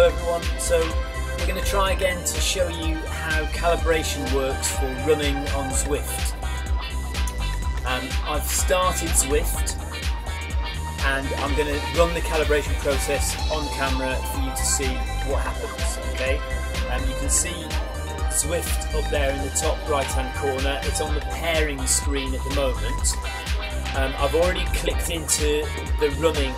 Hello everyone, so we're going to try again to show you how calibration works for running on Zwift. I've started Zwift and I'm going to run the calibration process on camera for you to see what happens, okay? You can see Zwift up there in the top right hand corner. It's on the pairing screen at the moment. I've already clicked into the running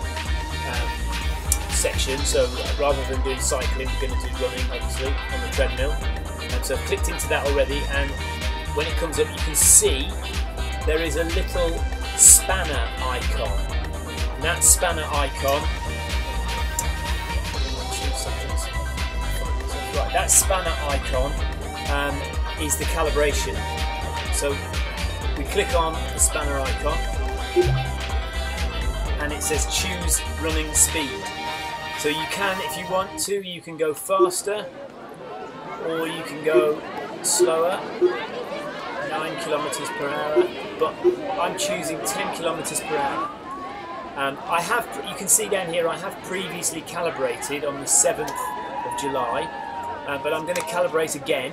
section, so rather than doing cycling we're going to do running obviously on the treadmill, and so I've clicked into that already, and when it comes up you can see there is a little spanner icon, and that spanner icon, right, that spanner icon is the calibration. So we click on the spanner icon and it says choose running speed. So you can, if you want to, you can go faster or you can go slower, 9 kilometers per hour, but I'm choosing 10 kilometers per hour. You can see down here I have previously calibrated on the 7th of July, but I'm going to calibrate again.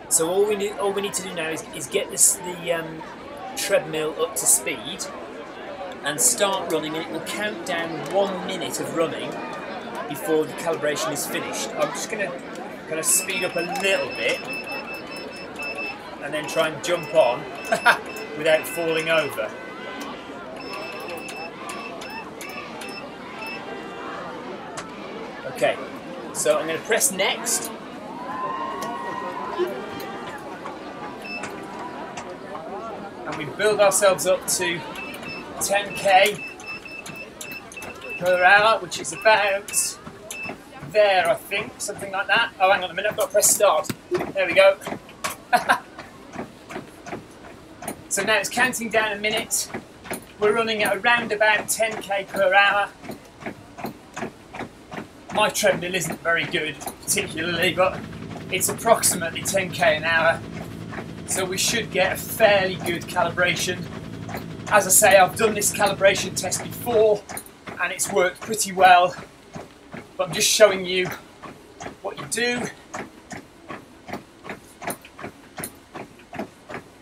So all we need to do now is get the treadmill up to speed and start running, and it will count down 1 minute of running before the calibration is finished. I'm just going to kind of speed up a little bit and then try and jump on without falling over. Okay, so I'm going to press next. And we build ourselves up to 10k per hour, which is about there, I think, something like that. Oh, hang on a minute, I've got to press start. There we go. So now it's counting down a minute. We're running at around about 10k per hour. My treadmill isn't very good, particularly, but it's approximately 10k an hour. So we should get a fairly good calibration. As I say, I've done this calibration test before and it's worked pretty well, but I'm just showing you what you do.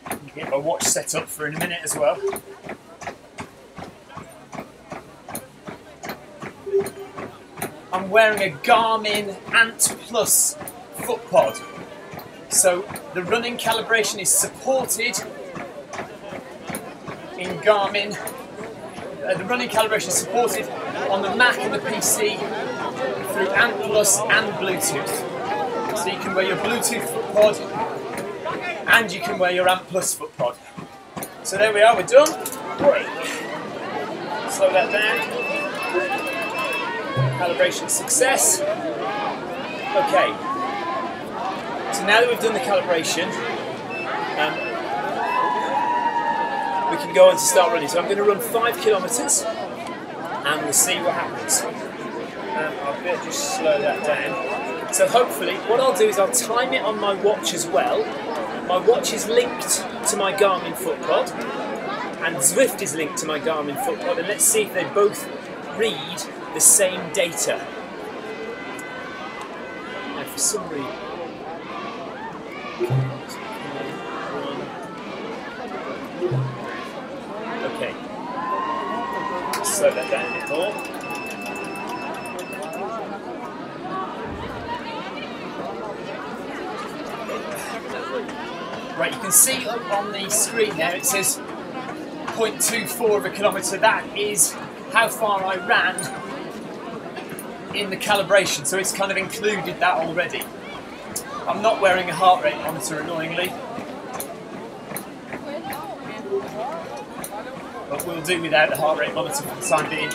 I'll get my watch set up for in a minute as well. I'm wearing a Garmin ANT Plus Footpod. So the running calibration is supported in Garmin. The running calibration is supported on the Mac and the PC through ANT Plus and Bluetooth. So you can wear your Bluetooth Footpod and you can wear your ANT Plus Footpod. So there we are, we're done. Great. Slow that down. Calibration success. Okay. So now that we've done the calibration, we can go on to start running. So I'm going to run 5 kilometers and we'll see what happens. I'll better just slow that down. So hopefully, what I'll do is I'll time it on my watch as well. My watch is linked to my Garmin Footpod and Zwift is linked to my Garmin Footpod, and let's see if they both read the same data. Now for some reason, okay, slow that down a bit more. Right, you can see up on the screen there it says 0.24 of a kilometre. That is how far I ran in the calibration, so it's kind of included that already. I'm not wearing a heart rate monitor, annoyingly, but we'll do without the heart rate monitor for the time being.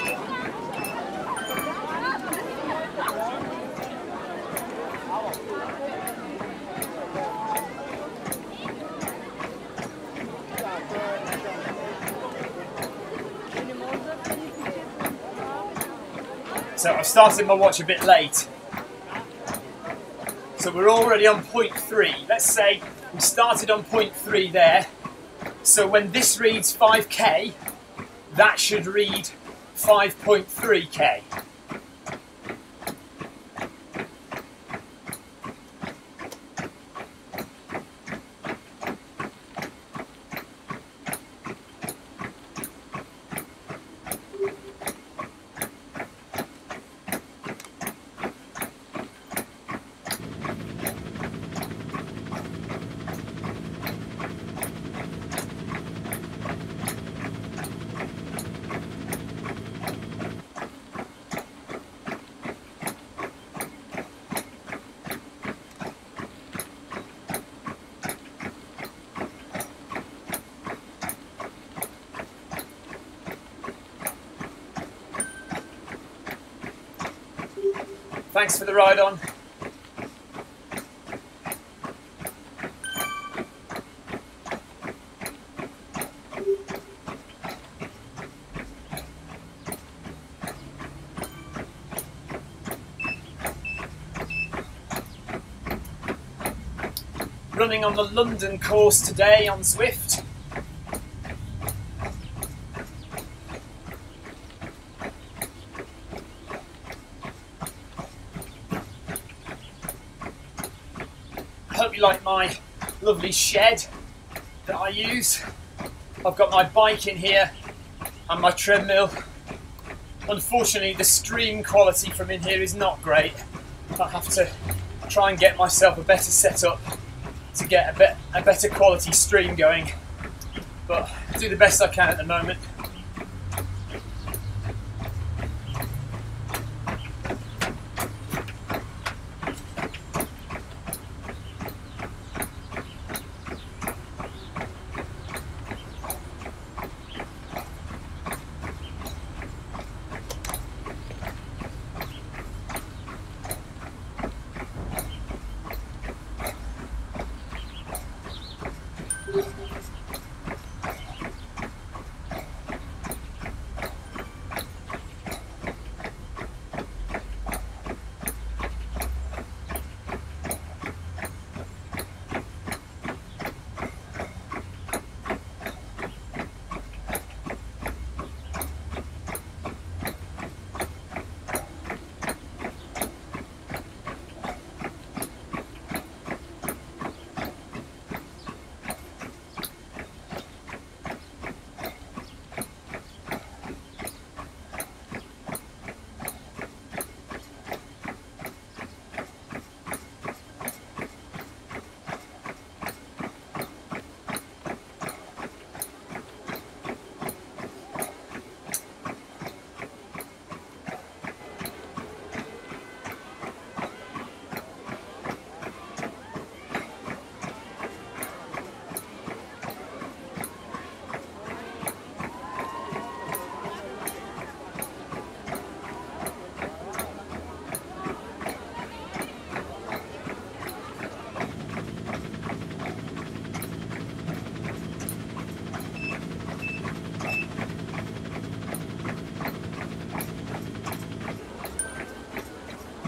So I've started my watch a bit late. So we're already on 0.3. Let's say we started on 0.3 there. So when this reads 5k, that should read 5.3k. Thanks for the ride on. Running on the London course today on Zwift. Hope you like my lovely shed that I use. I've got my bike in here and my treadmill. Unfortunately, the stream quality from in here is not great. I have to try and get myself a better setup to get a better quality stream going, but do the best I can at the moment.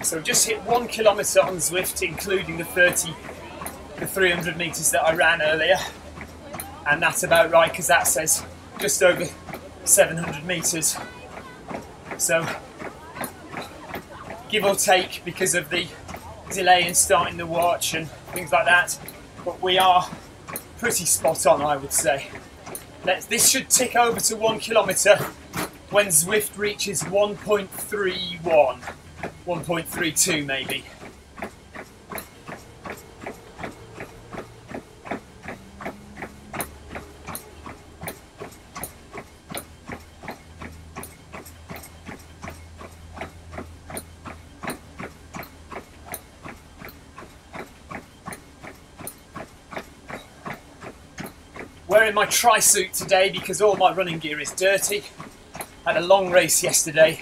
So just hit 1 kilometre on Zwift, including the 300 metres that I ran earlier. And that's about right, because that says just over 700 metres. So, give or take, because of the delay in starting the watch and things like that. But we are pretty spot on, I would say. This should tick over to 1 kilometre when Zwift reaches 1.31. 1.32 maybe. Wearing my tri-suit today because all my running gear is dirty. Had a long race yesterday.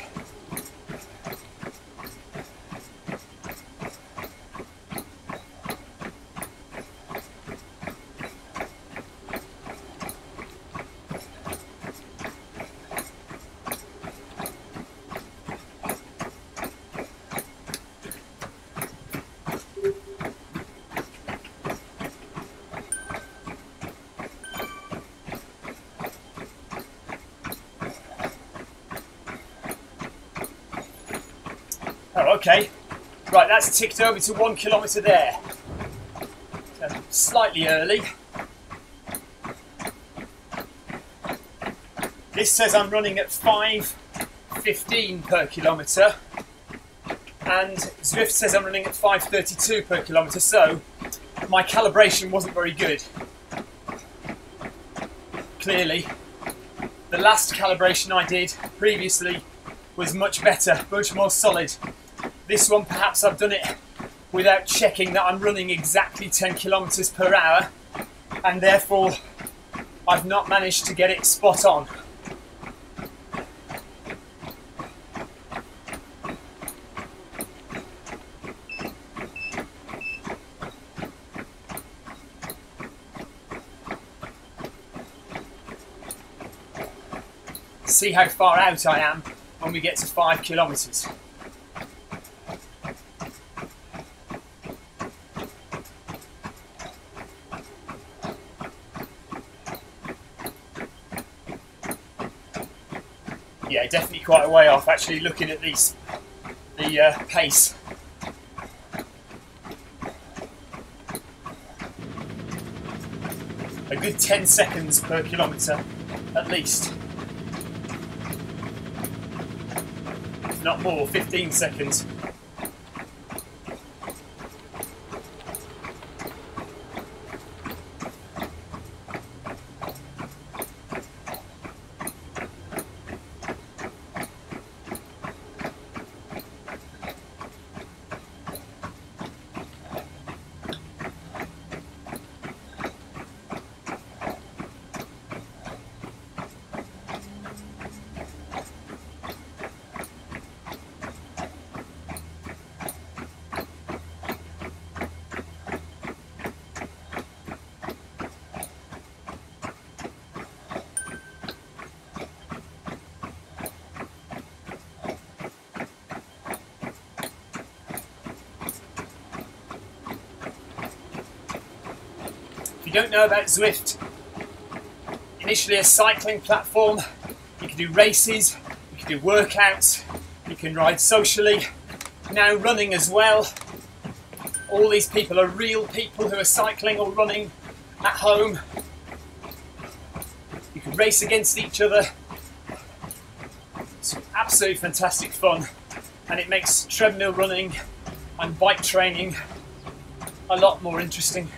Oh, okay. Right, that's ticked over to 1 kilometre there. So, slightly early. This says I'm running at 5:15 per kilometre, and Zwift says I'm running at 5:32 per kilometre, so my calibration wasn't very good. Clearly, the last calibration I did previously was much better, much more solid. This one, perhaps I've done it without checking that I'm running exactly 10 kilometres per hour, and therefore I've not managed to get it spot on. see how far out I am when we get to 5 kilometres. Yeah, definitely quite a way off, actually, looking at the pace. A good 10 seconds per kilometre, at least. If not more, 15 seconds. If you don't know about Zwift, initially a cycling platform, you can do races, you can do workouts, you can ride socially, now running as well. All these people are real people who are cycling or running at home. You can race against each other. It's absolutely fantastic fun, and it makes treadmill running and bike training a lot more interesting.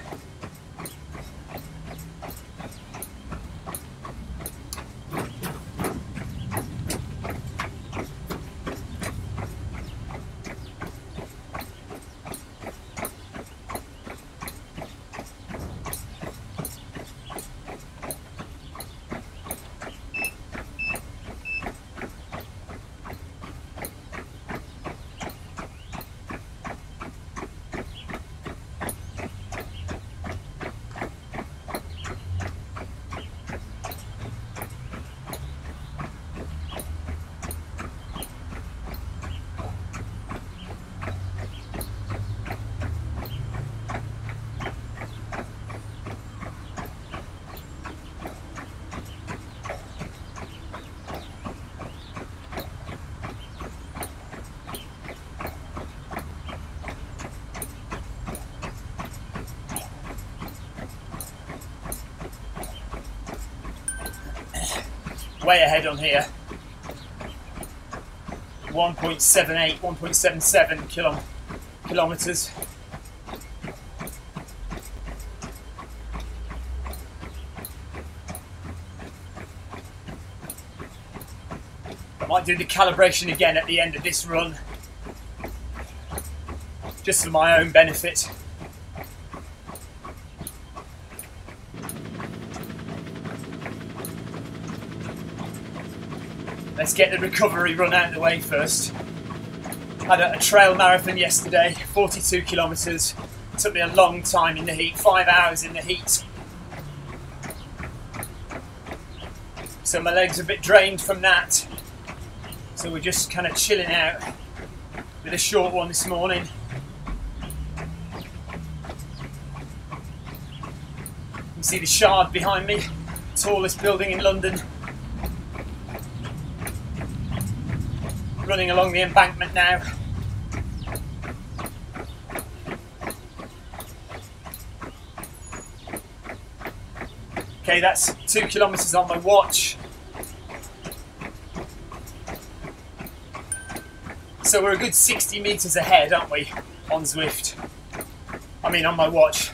Way ahead on here. 1.78, 1.77 kilometres. I might do the calibration again at the end of this run, just for my own benefit. Let's get the recovery run out of the way first. Had a trail marathon yesterday, 42 kilometres. Took me a long time in the heat, 5 hours in the heat. So my legs are a bit drained from that. So we're just kind of chilling out with a short one this morning. You can see the Shard behind me, tallest building in London. Running along the embankment now. Okay, that's 2 kilometres on my watch. So we're a good 60 metres ahead, aren't we, on Zwift? I mean, on my watch.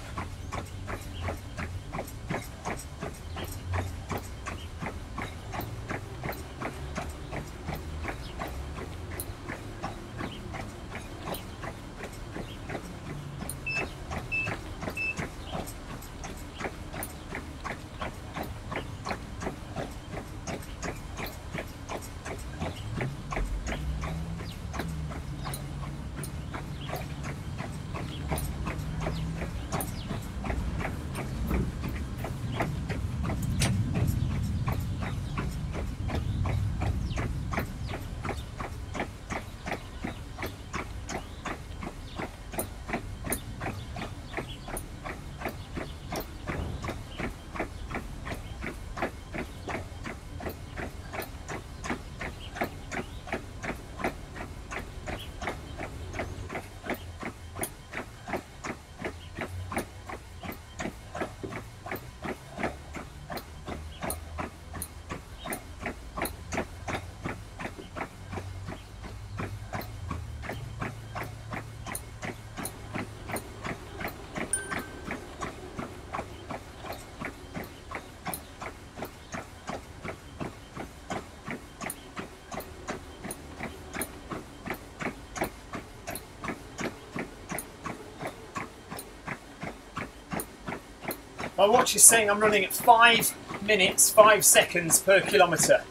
My watch is saying I'm running at 5 minutes, 5 seconds per kilometre.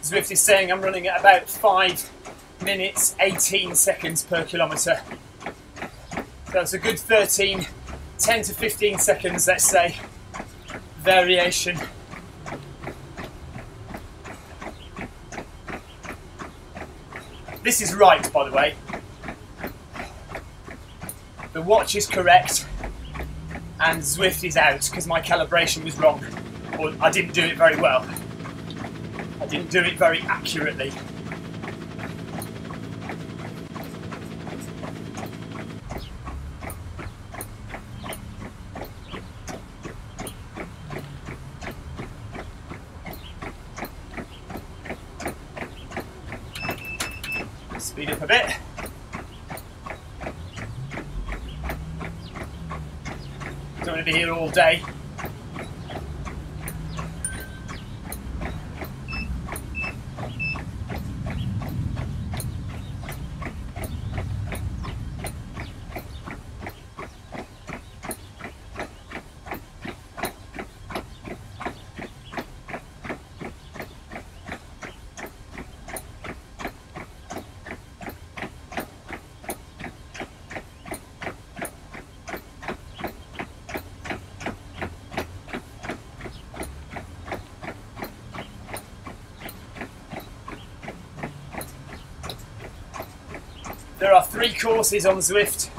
Zwift is saying I'm running at about 5 minutes, 18 seconds per kilometre. So it's a good 10 to 15 seconds, let's say, variation. This is right, by the way. The watch is correct and Zwift is out because my calibration was wrong. Or I didn't do it very well. I didn't do it very accurately. Speed up a bit. Don't want to be here all day. There are 3 courses on Zwift.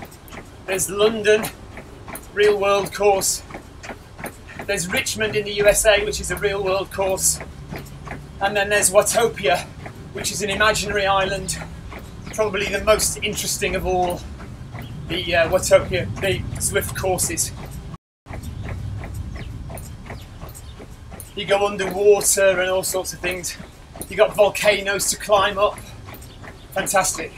There's London, real world course. There's Richmond in the USA, which is a real world course. And then there's Watopia, which is an imaginary island. Probably the most interesting of all the Watopia, the Zwift courses. You go underwater and all sorts of things. You got volcanoes to climb up. Fantastic.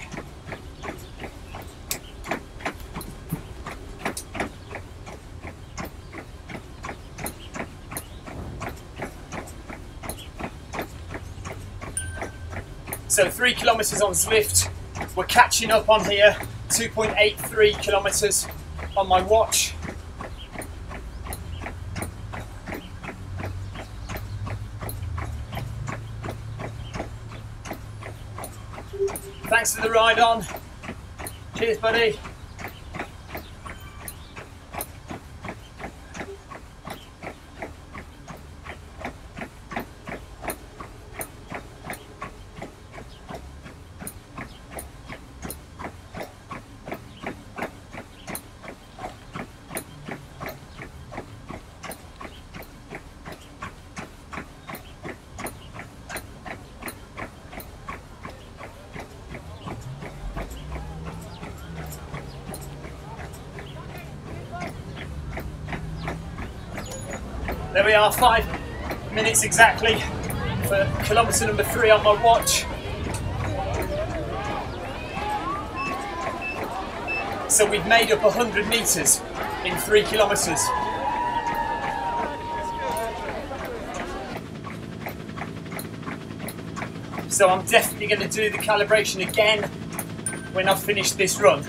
So 3 kilometres on Zwift, we're catching up on here, 2.83 kilometres on my watch. Thanks for the ride on. Cheers, buddy. There we are, 5 minutes exactly for kilometre number 3 on my watch. So we've made up 100 metres in 3 kilometres. So I'm definitely going to do the calibration again when I've finished this run.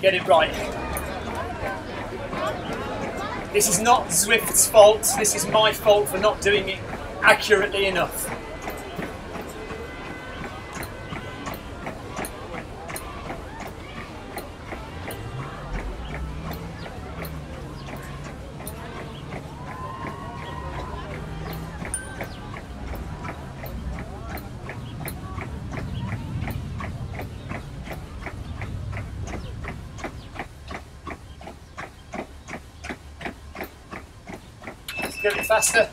Get it right. This is not Zwift's fault, this is my fault for not doing it accurately enough. Go a bit faster.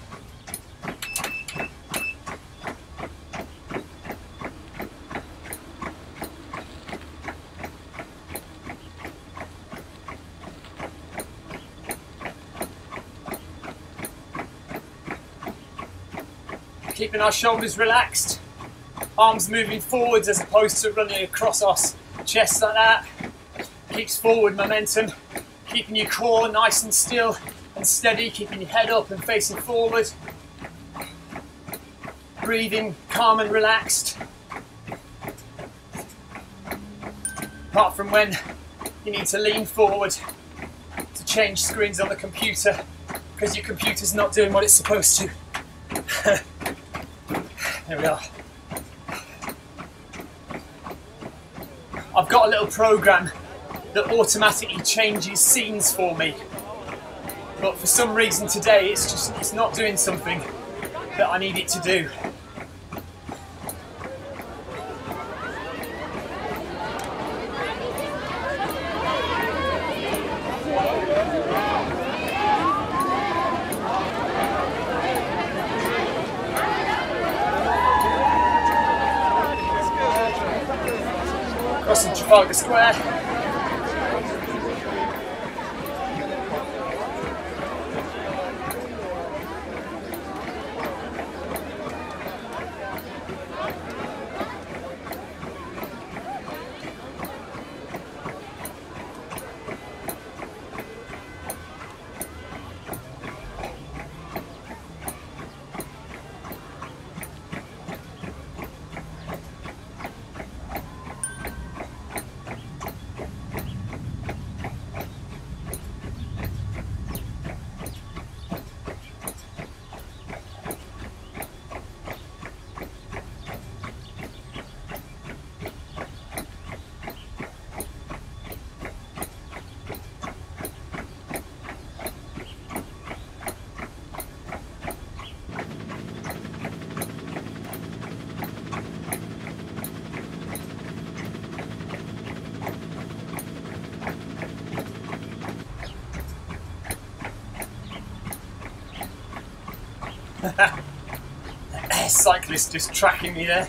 Keeping our shoulders relaxed, arms moving forwards as opposed to running across our chest like that. Keeps forward momentum, keeping your core nice and still and steady, keeping your head up and facing forward. Breathing calm and relaxed. Apart from when you need to lean forward to change screens on the computer because your computer's not doing what it's supposed to. There we are. I've got a little program that automatically changes scenes for me, but for some reason today it's not doing something that I need it to do. Crossing Trafalgar Square. Cyclist just tracking me there.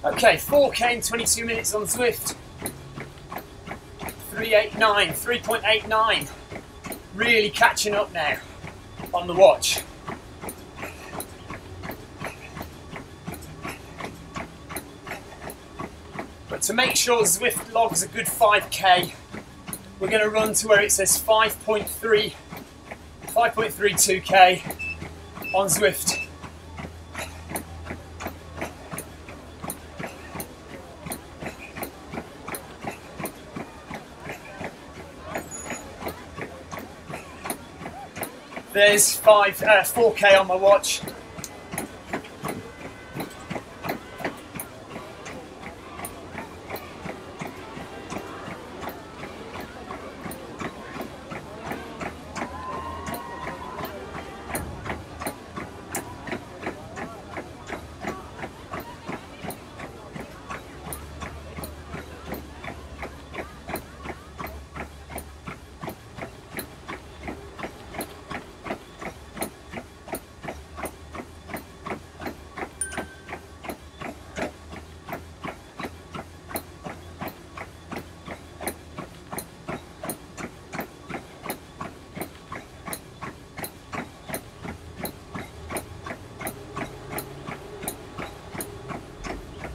Okay, 4K in 22 minutes on Zwift. 3.89. Really catching up now on the watch. But to make sure Zwift logs a good 5K, we're going to run to where it says 5.32K on Zwift. There's 4K on my watch.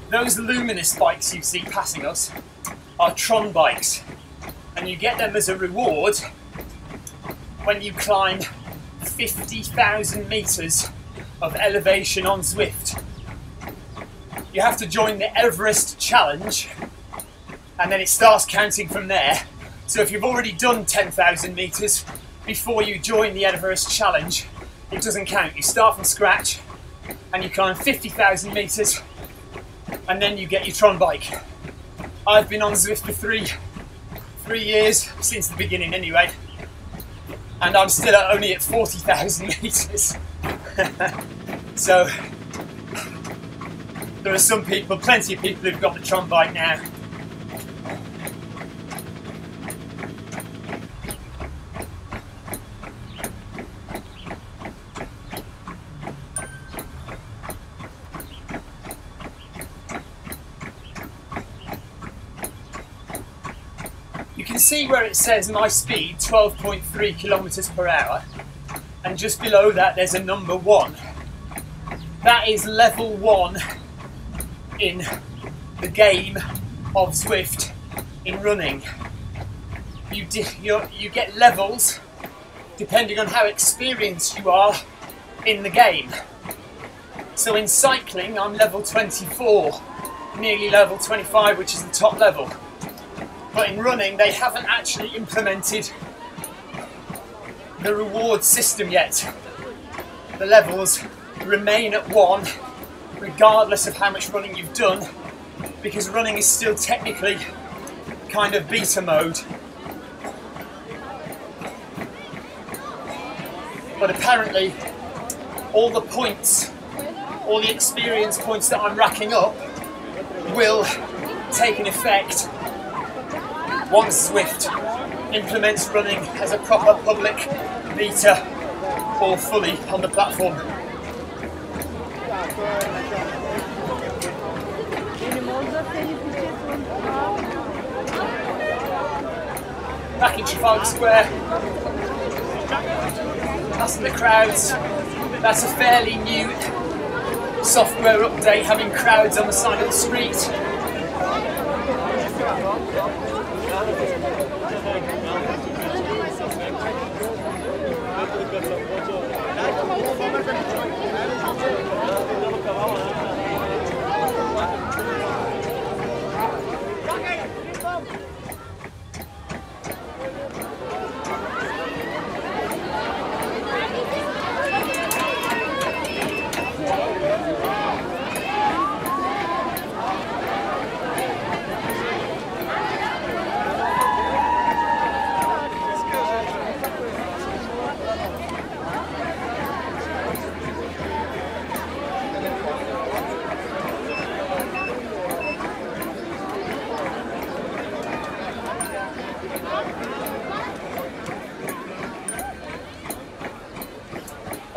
Those luminous bikes you see passing us are Tron bikes, and you get them as a reward when you climb 50,000 metres of elevation on Zwift. You have to join the Everest challenge, and then it starts counting from there. So if you've already done 10,000 metres before you join the Everest challenge, it doesn't count. You start from scratch and you climb 50,000 metres, and then you get your Tron bike. I've been on Zwift for three years, since the beginning anyway, and I'm still only at 40,000 metres. So there are some people, plenty of people who've got the Tron bike now. see where it says my speed 12.3 kilometers per hour, and just below that there's a number 1. That is level 1 in the game of Zwift in running. You get levels depending on how experienced you are in the game. So in cycling I'm level 24, nearly level 25, which is the top level. But in running they haven't actually implemented the reward system yet. The levels remain at 1 regardless of how much running you've done, because running is still technically kind of beta mode. But apparently all the points, all the experience points that I'm racking up will take an effect once Zwift implements running as a proper public beta or fully on the platform. Back in Trafalgar Square, passing the crowds. That's a fairly new software update, having crowds on the side of the street.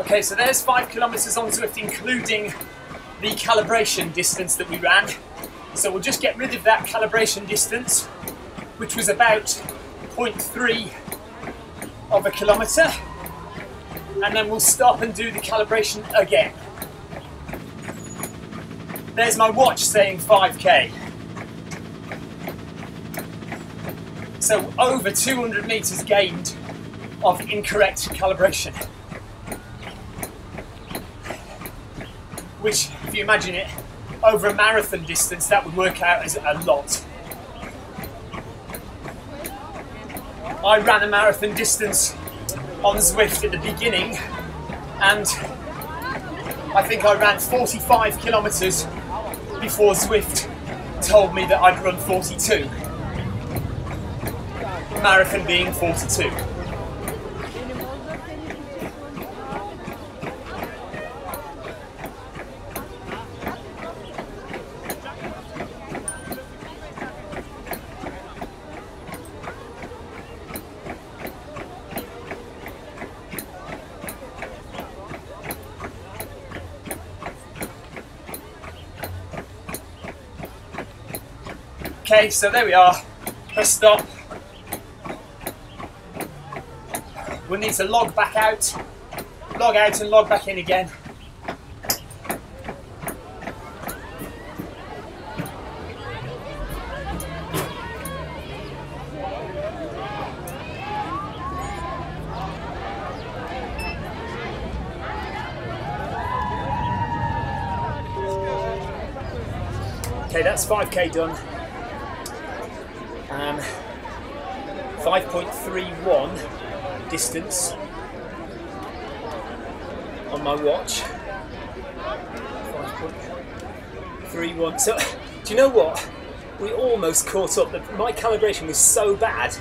Okay, so there's 5 kilometers on Zwift, including the calibration distance that we ran. So we'll just get rid of that calibration distance, which was about 0.3 of a kilometer, and then we'll stop and do the calibration again. There's my watch saying 5k. So over 200 meters gained of incorrect calibration. Which, if you imagine it, over a marathon distance, that would work out as a lot. I ran a marathon distance on Zwift at the beginning, and I think I ran 45 kilometers before Zwift told me that I'd run 42. Marathon being 42. Okay, so there we are. Let's stop. We'll need to log back out, and log back in again. Okay, that's 5k done. 5.31 distance on my watch. 5.31. So, do you know what? We almost caught up. My calibration was so bad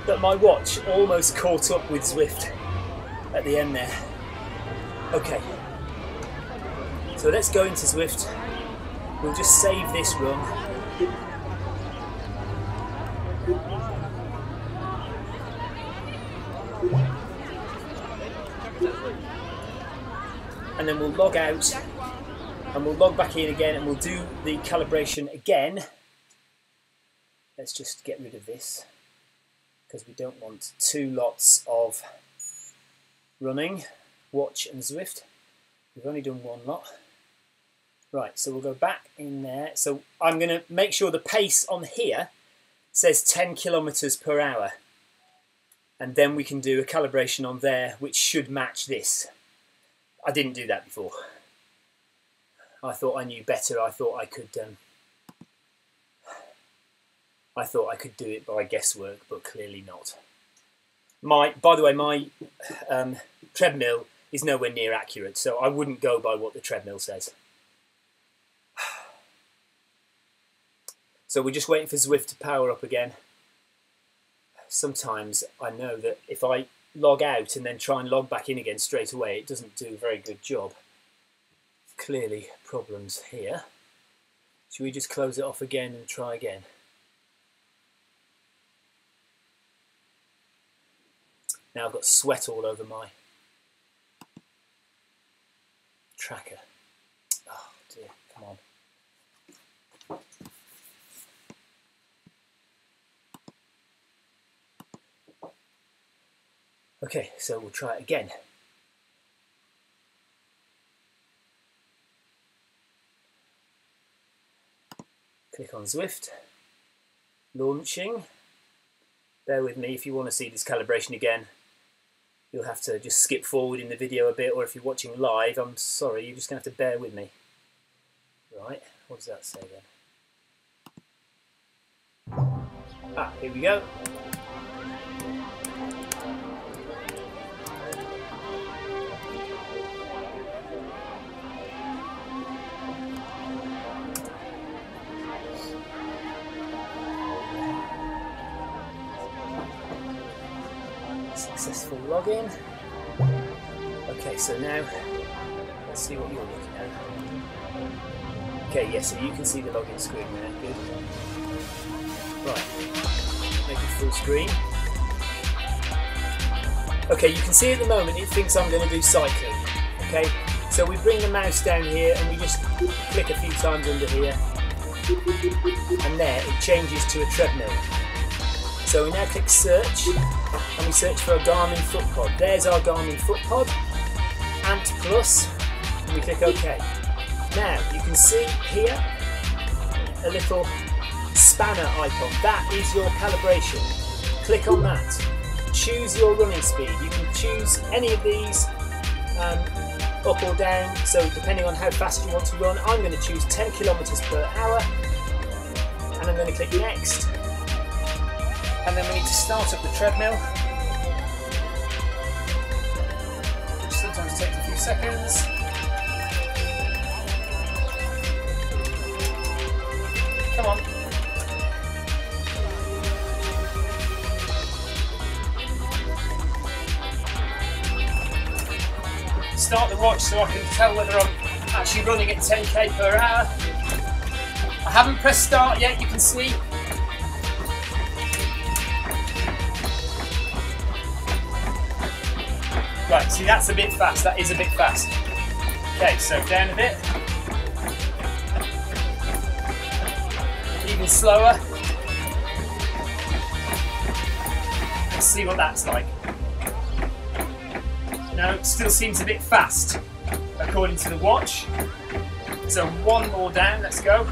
that my watch almost caught up with Zwift at the end there. Okay. So let's go into Zwift. We'll just save this run. And then we'll log out and we'll log back in again and we'll do the calibration again. Let's just get rid of this. because we don't want 2 lots of running, watch and Zwift. We've only done 1 lot. Right, so we'll go back in there. So I'm going to make sure the pace on here says 10 kilometers per hour. And then we can do a calibration on there, which should match this. I didn't do that before. I thought I knew better. I thought I could do it by guesswork, but clearly not. By the way, my treadmill is nowhere near accurate, so I wouldn't go by what the treadmill says. So we're just waiting for Zwift to power up again. Sometimes I know that if I log out and then try and log back in again straight away, it doesn't do a very good job. Clearly problems here. Should we just close it off again and try again? Now I've got sweat all over my tracker. Oh dear, come on. Okay, so we'll try it again. Click on Zwift. Launching. Bear with me if you want to see this calibration again. You'll have to just skip forward in the video a bit, or if you're watching live, I'm sorry, you're just going to have to bear with me. Right, what does that say then? Ah, here we go. Successful login. Okay, so now let's see what you're looking at. Okay, yes, so you can see the login screen there. Good. Right, make it full screen. Okay, you can see at the moment it thinks I'm going to do cycling. Okay, so we bring the mouse down here and we just click a few times under here, and there it changes to a treadmill. So we now click search, and we search for a Garmin Footpod. There's our Garmin Footpod, ANT Plus, and we click OK. Now you can see here a little spanner icon. That is your calibration. Click on that. Choose your running speed. You can choose any of these up or down, so depending on how fast you want to run. I'm going to choose 10 kilometers per hour, and I'm going to click next. And then we need to start up the treadmill, which sometimes takes a few seconds. Come on. Start the watch so I can tell whether I'm actually running at 10k per hour. I haven't pressed start yet, you can see. Right, see, that's a bit fast. That is a bit fast. Okay, so down a bit. Even slower. Let's see what that's like. No, it still seems a bit fast, according to the watch. So 1 more down, let's go.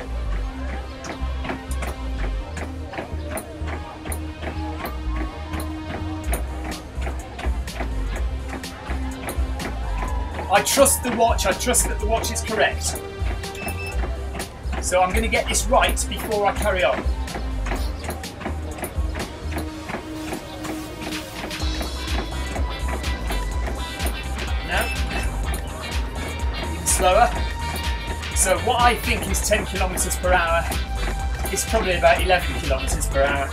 I trust the watch, I trust that the watch is correct. So I'm going to get this right before I carry on. Now, even slower. So what I think is 10 kilometers per hour is probably about 11 kilometers per hour.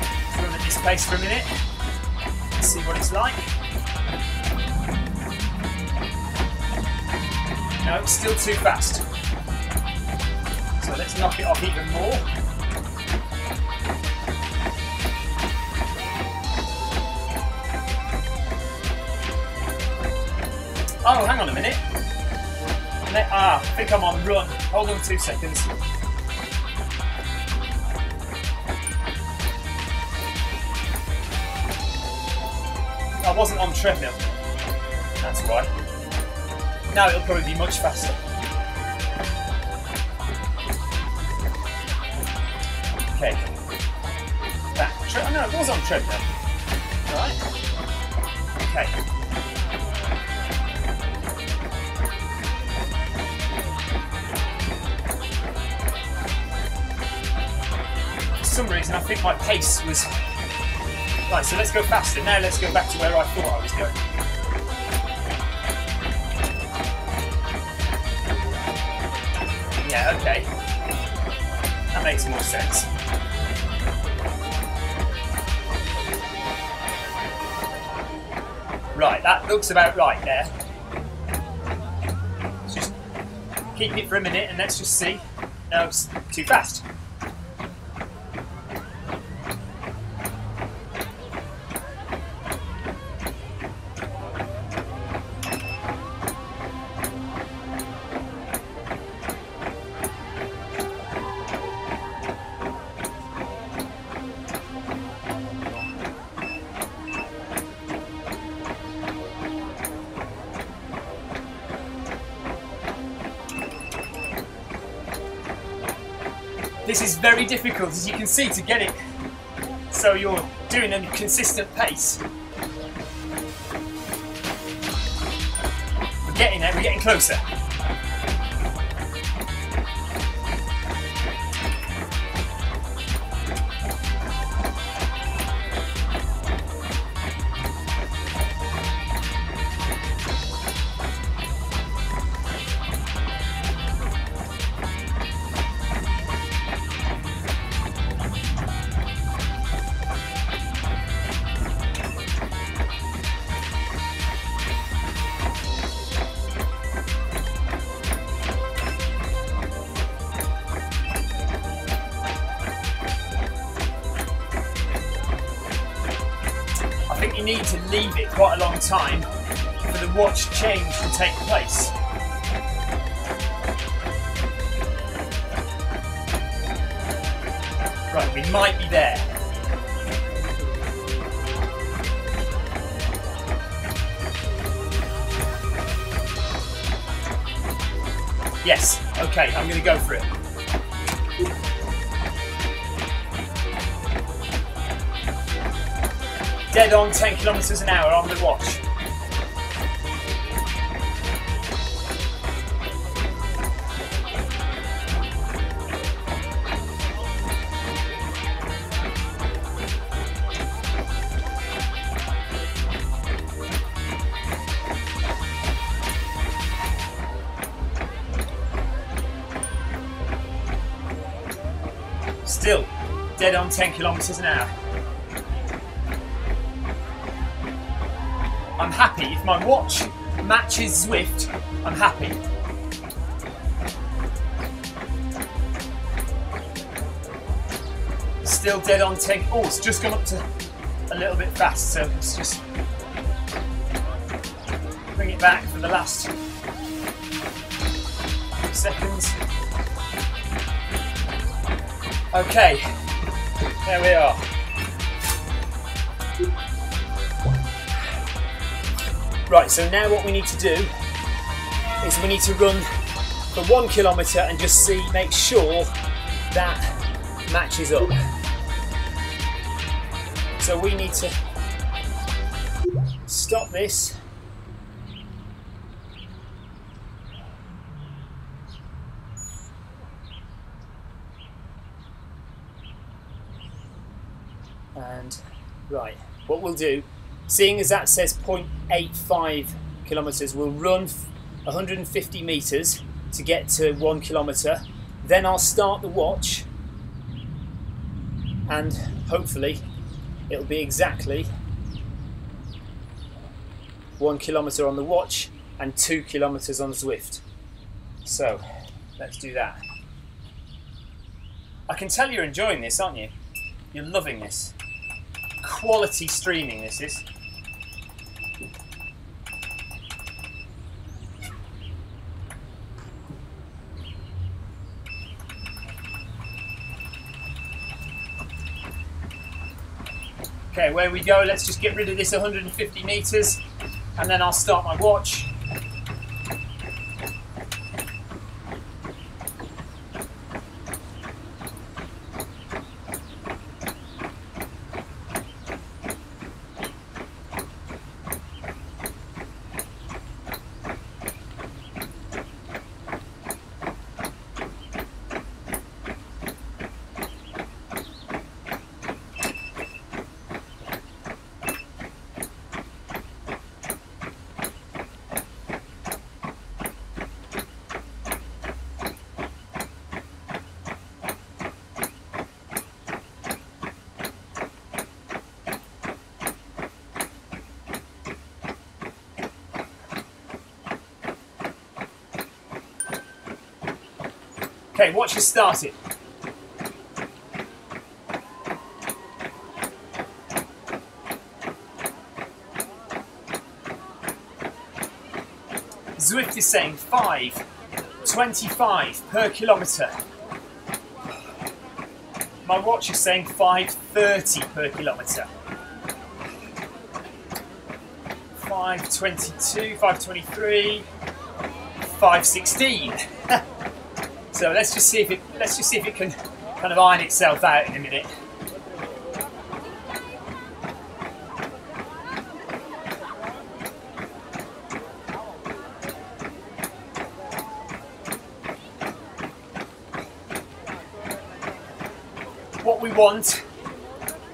Let's run at this pace for a minute, see what it's like. No, it's still too fast. So let's knock it off even more. Oh, hang on a minute. I think I'm on run. Hold on 2 seconds. I wasn't on treadmill. That's why. Now it'll probably be much faster. Okay. No, it was on treadmill. Alright. Okay. For some reason I think my pace was... Right, so let's go faster. Now let's go back to where I thought I was going. Yeah, okay. That makes more sense. Right, that looks about right there. Let's just keep it for a minute and let's just see. No, it's too fast. This is very difficult, as you can see, to get it so you're doing a consistent pace. We're getting there, we're getting closer. You need to leave it quite a long time for the watch change to take place. Right, we might be there. Yes, okay, I'm going to go for it. Dead on 10 kilometers an hour on the watch. Still dead on 10 kilometers an hour. I'm happy. If my watch matches Zwift, I'm happy. Still dead on 10. Oh, it's just gone up to a little bit fast, so let's just bring it back for the last few seconds. Okay, there we are. Right, so now what we need to do is we need to run for 1 kilometre and just make sure that matches up. So we need to stop this. And right, what we'll do, seeing as that says 0.85 kilometres, we'll run 150 metres to get to 1 kilometre. Then I'll start the watch and hopefully it'll be exactly 1 kilometre on the watch and 2 kilometres on Zwift. So let's do that. I can tell you're enjoying this, aren't you? You're loving this. Quality streaming this is. Okay, where we go, let's just get rid of this 150 meters and then I'll start my watch. Okay, watch has started. Zwift is saying 5:25 per kilometre. My watch is saying 5:30 per kilometre. 5:22, 5:23, 5:16. So let's just see if it can kind of iron itself out in a minute. What we want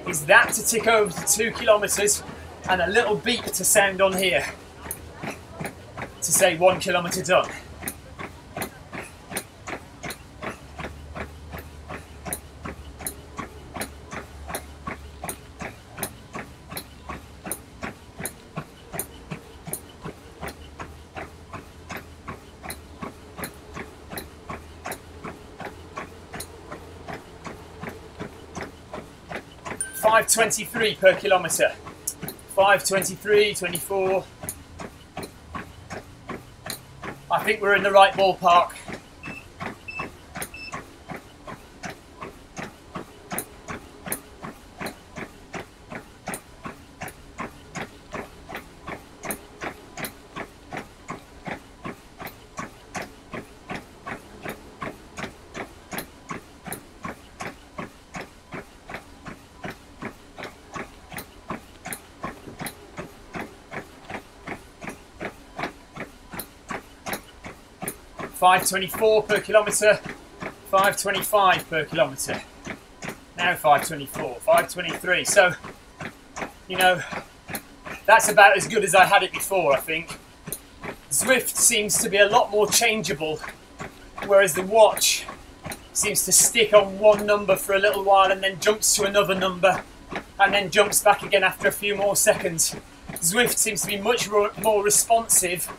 is that to tick over to 2 kilometres and a little beep to sound on here to say 1 kilometre done. $5.23 per kilometre. 5.23, 24. I think we're in the right ballpark. $5.24 per kilometre, $5.25 per kilometre. Now $5.24, $5.23. So, you know, that's about as good as I had it before, I think. Zwift seems to be a lot more changeable, whereas the watch seems to stick on one number for a little while and then jumps to another number and then jumps back again after a few more seconds. Zwift seems to be much more responsive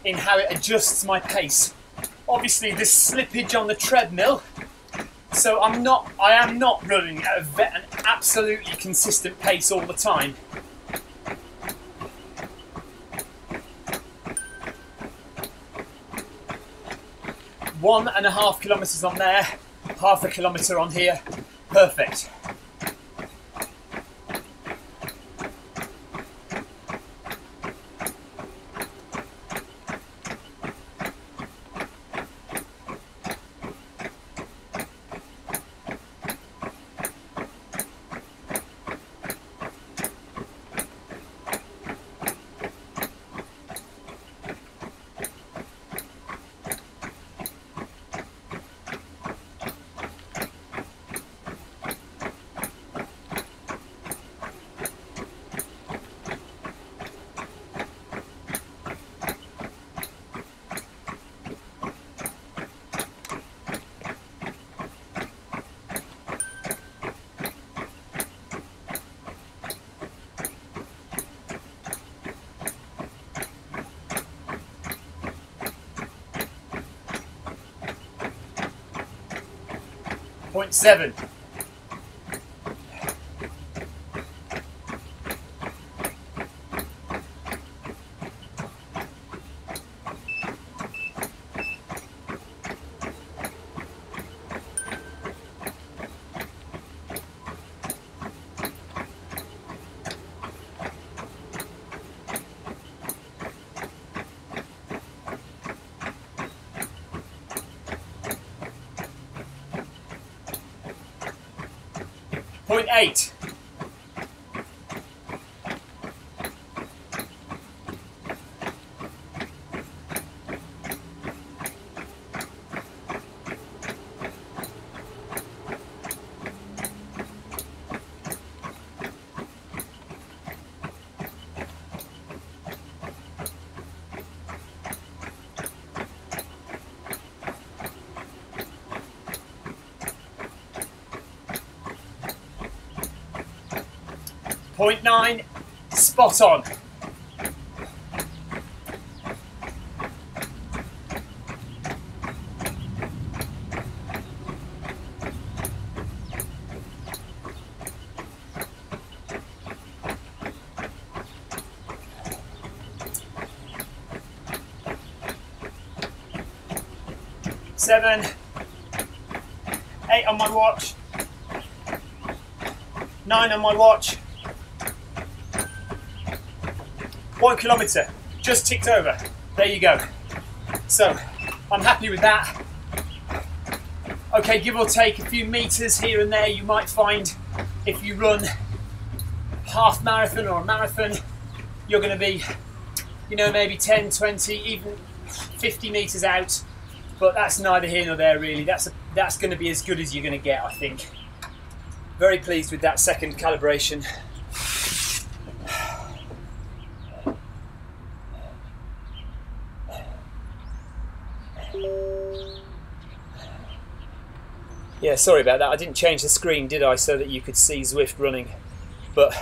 in how it adjusts my pace. Obviously there's slippage on the treadmill, so I am not running at an absolutely consistent pace all the time. One and a half kilometres on there, half a kilometre on here, perfect. .7. 0.8. Point 9, spot on. Seven, 8 on my watch, 9 on my watch. 1 kilometre, just ticked over. There you go. So, I'm happy with that. Okay, give or take a few meters here and there, you might find if you run half marathon or a marathon, you're going to be, you know, maybe 10, 20, even 50 meters out. But that's neither here nor there really. That's going to be as good as you're going to get, I think. Very pleased with that second calibration. Yeah, sorry about that. I didn't change the screen, did I, so that you could see Zwift running. But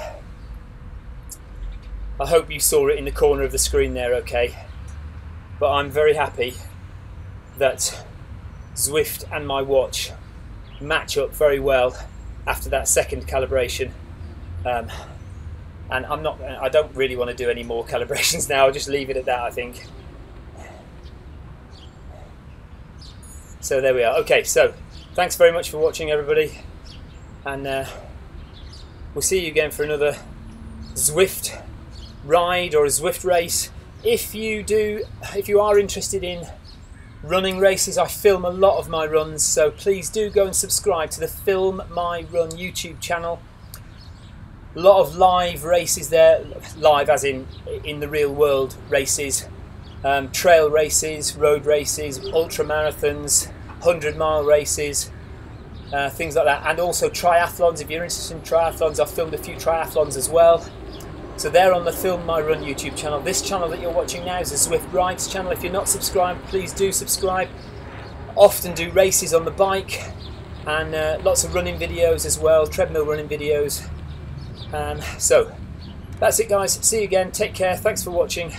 I hope you saw it in the corner of the screen there, okay. But I'm very happy that Zwift and my watch match up very well after that second calibration. And I don't really want to do any more calibrations now. I'll just leave it at that, I think. So there we are. Okay, so thanks very much for watching, everybody, and we'll see you again for another Zwift ride or a Zwift race. If you are interested in running races, I film a lot of my runs, so please do go and subscribe to the Film My Run YouTube channel. A lot of live races there, live as in the real world races, trail races, road races, ultra marathons, 100-mile races, things like that, and also triathlons. If you're interested in triathlons, I've filmed a few triathlons as well. So they're on the Film My Run YouTube channel. This channel that you're watching now is the Zwift Rides channel. If you're not subscribed, please do subscribe. Often do races on the bike, and lots of running videos as well, treadmill running videos. So that's it, guys. See you again. Take care. Thanks for watching.